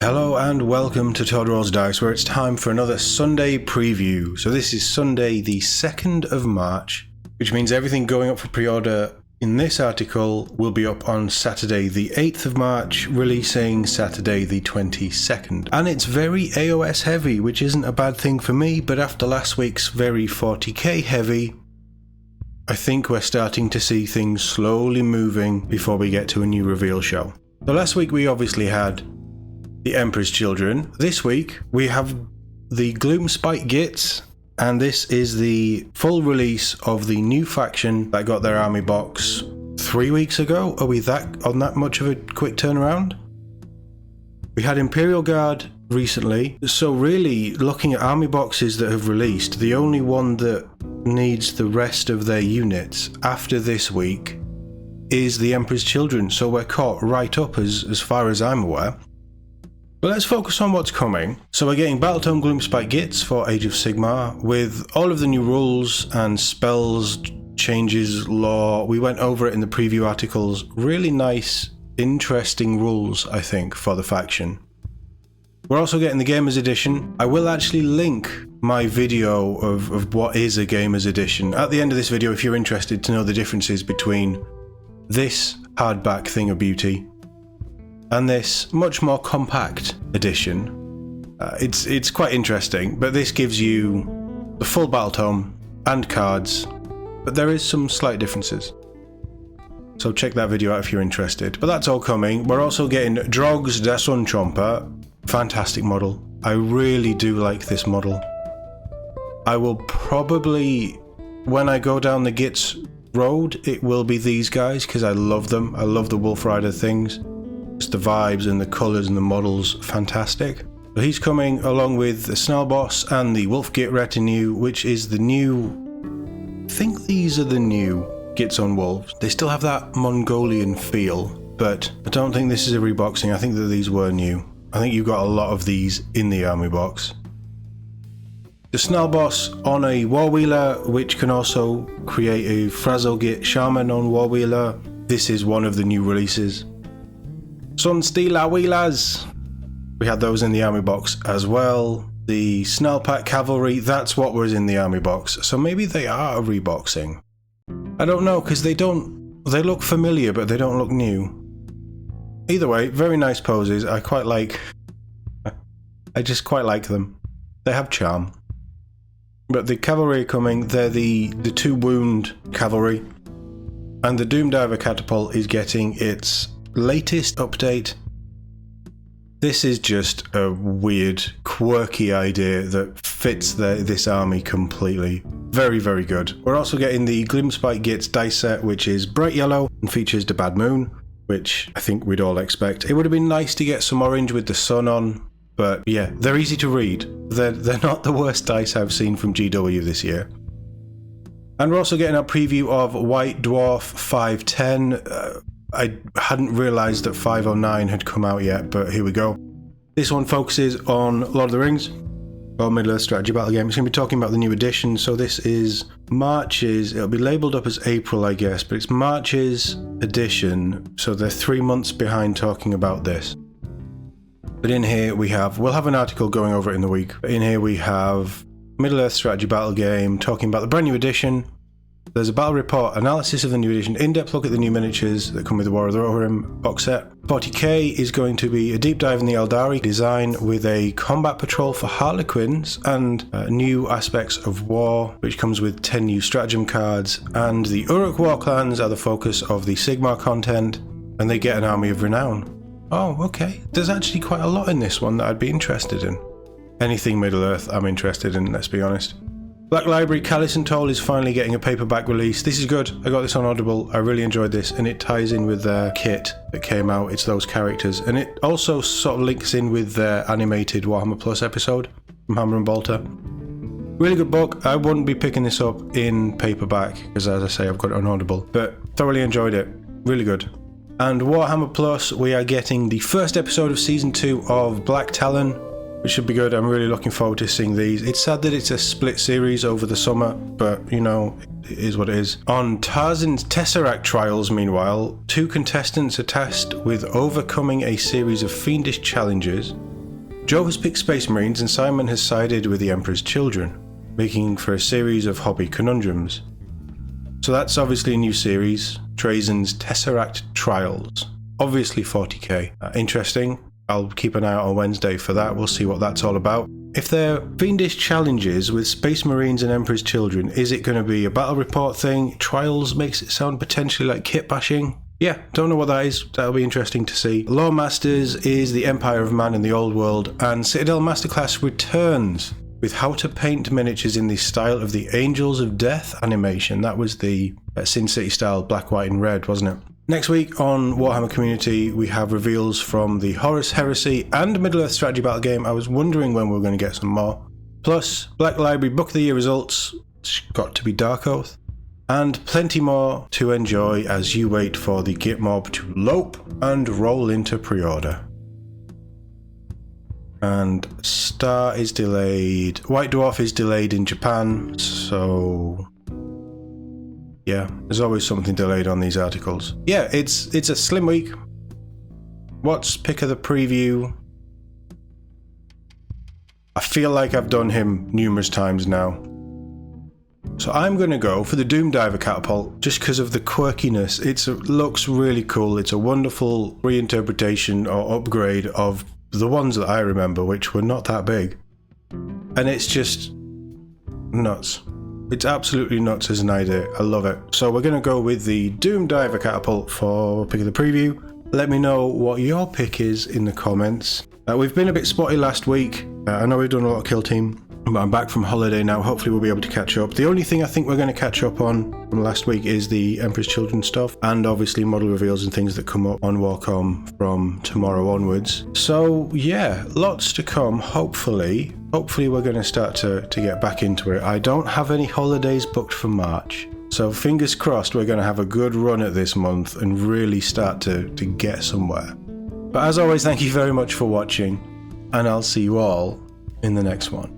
Hello and welcome to Todd Rolls Dice, where it's time for another Sunday preview. So this is Sunday the 2nd of March, which means everything going up for pre-order in this article will be up on Saturday the 8th of March, releasing Saturday the 22nd. And it's very AOS heavy, which isn't a bad thing for me, but after last week's very 40k heavy, I think we're starting to see things slowly moving before we get to a new reveal show. So last week we obviously had the Emperor's Children. This week we have the Gloomspite Gitz, and this is the full release of the new faction that got their army box 3 weeks ago. Are we on that much of a quick turnaround? We had Imperial Guard recently, so really looking at army boxes that have released, the only one that needs the rest of their units after this week is the Emperor's Children, so we're caught right up as far as I'm aware. But let's focus on what's coming. So we're getting Battletome Gloomspite Gitz for Age of Sigmar with all of the new rules and spells, changes, lore. We went over it in the preview articles. Really nice, interesting rules, I think, for the faction. We're also getting the Gamers Edition. I will actually link my video of what is a Gamers Edition at the end of this video if you're interested to know the differences between this hardback thing of beauty and this much more compact edition. It's quite interesting, but this gives you the full battle tome and cards, but there is some slight differences. So check that video out if you're interested. But that's all coming. We're also getting Drogs der Suntromper. Fantastic model. I really do like this model. I will probably, when I go down the Gitz road, it will be these guys because I love them. I love the Wolf Rider things. The vibes and the colours and the models, fantastic. So he's coming along with the Snarl Boss and the Wolfgit retinue, which is the new, I think these are the new Gitz on Wolves. They still have that Mongolian feel, but I don't think this is a reboxing. I think that these were new. I think you've got a lot of these in the army box. The Snarl Boss on a Warwheeler, which can also create a Frazzlegit Shaman on Warwheeler. This is one of the new releases. Sunstealer Wheelers. We had those in the army box as well. The Snarlpack Cavalry, that's what was in the army box. So maybe they are reboxing. I don't know, because they look familiar, but they don't look new. Either way, very nice poses. I just quite like them. They have charm. But the cavalry are coming. They're the 2 wound cavalry. And the Doom Diver Catapult is getting its latest update. This is just a weird, quirky idea that fits this army completely. Very, very good. We're also getting the Gloomspite Gitz dice set, which is bright yellow and features the Bad Moon, which I think we'd all expect. It would have been nice to get some orange with the sun on, but yeah, they're easy to read. They're not the worst dice I've seen from GW this year. And we're also getting a preview of White Dwarf 510. I hadn't realised that 509 had come out yet, but here we go. This one focuses on Lord of the Rings, or Middle-earth strategy battle game. It's going to be talking about the new edition, so this is March's, it'll be labelled up as April I guess, but it's March's edition, so they're 3 months behind talking about this. But in here we'll have an article going over it in the week. In here we have Middle-earth strategy battle game, talking about the brand new edition. There's a battle report, analysis of the new edition, in-depth look at the new miniatures that come with the War of the Rohirrim box set. 40k is going to be a deep dive in the Eldari design with a combat patrol for Harlequins and new aspects of war, which comes with 10 new stratagem cards. And the Uruk War clans are the focus of the Sigmar content, and they get an army of renown. Oh, okay. There's actually quite a lot in this one that I'd be interested in. Anything Middle-earth I'm interested in, let's be honest. Black Library Callis and Toll is finally getting a paperback release. This is good. I got this on Audible. I really enjoyed this, and it ties in with their kit that came out. It's those characters, and it also sort of links in with their animated Warhammer Plus episode from Hammer and Bolter. Really good book. I wouldn't be picking this up in paperback because, as I say, I've got it on Audible, but thoroughly enjoyed it. Really good. And Warhammer Plus, we are getting the first episode of Season 2 of Black Talon, which should be good. I'm really looking forward to seeing these. It's sad that it's a split series over the summer, but you know, it is what it is. On Tarzan's Tesseract trials, meanwhile, 2 contestants are tasked with overcoming a series of fiendish challenges Joe has picked Space Marines and Simon has sided with the Emperor's Children, making for a series of hobby conundrums. So that's obviously a new series, Trajan's Tesseract Trials. Obviously 40k. Interesting. I'll keep an eye out on Wednesday for that. We'll see what that's all about. If they're fiendish challenges with Space Marines and Emperor's Children, is it going to be a battle report thing? Trials makes it sound potentially like kit bashing. Yeah, don't know what that is. That'll be interesting to see. Lore Masters is the Empire of Man in the Old World, and Citadel Masterclass returns with how to paint miniatures in the style of the Angels of Death animation. That was the Sin City style black, white and red, wasn't it? Next week on Warhammer Community, we have reveals from the Horus Heresy and Middle-earth strategy battle game. I was wondering when we were going to get some more. Plus, Black Library Book of the Year results. It's got to be Dark Oath. And plenty more to enjoy as you wait for the Git mob to lope and roll into pre-order. And Star is delayed. White Dwarf is delayed in Japan, so yeah, there's always something delayed on these articles. Yeah, it's a slim week. What's pick of the preview? I feel like I've done him numerous times now. So I'm going to go for the Doom Diver Catapult just because of the quirkiness. It looks really cool. It's a wonderful reinterpretation or upgrade of the ones that I remember, which were not that big. And it's just nuts. It's absolutely nuts as an idea. I love it. So we're going to go with the Doom Diver Catapult for pick of the preview. Let me know what your pick is in the comments. We've been a bit spotty last week. I know we've done a lot of Kill Team, but I'm back from holiday now. Hopefully we'll be able to catch up. The only thing I think we're going to catch up on from last week is the Emperor's Children stuff, and obviously model reveals and things that come up on WarCom from tomorrow onwards. So yeah, lots to come. Hopefully we're going to start to get back into it. I don't have any holidays booked for March, so fingers crossed we're going to have a good run at this month and really start to get somewhere. But as always, thank you very much for watching, and I'll see you all in the next one.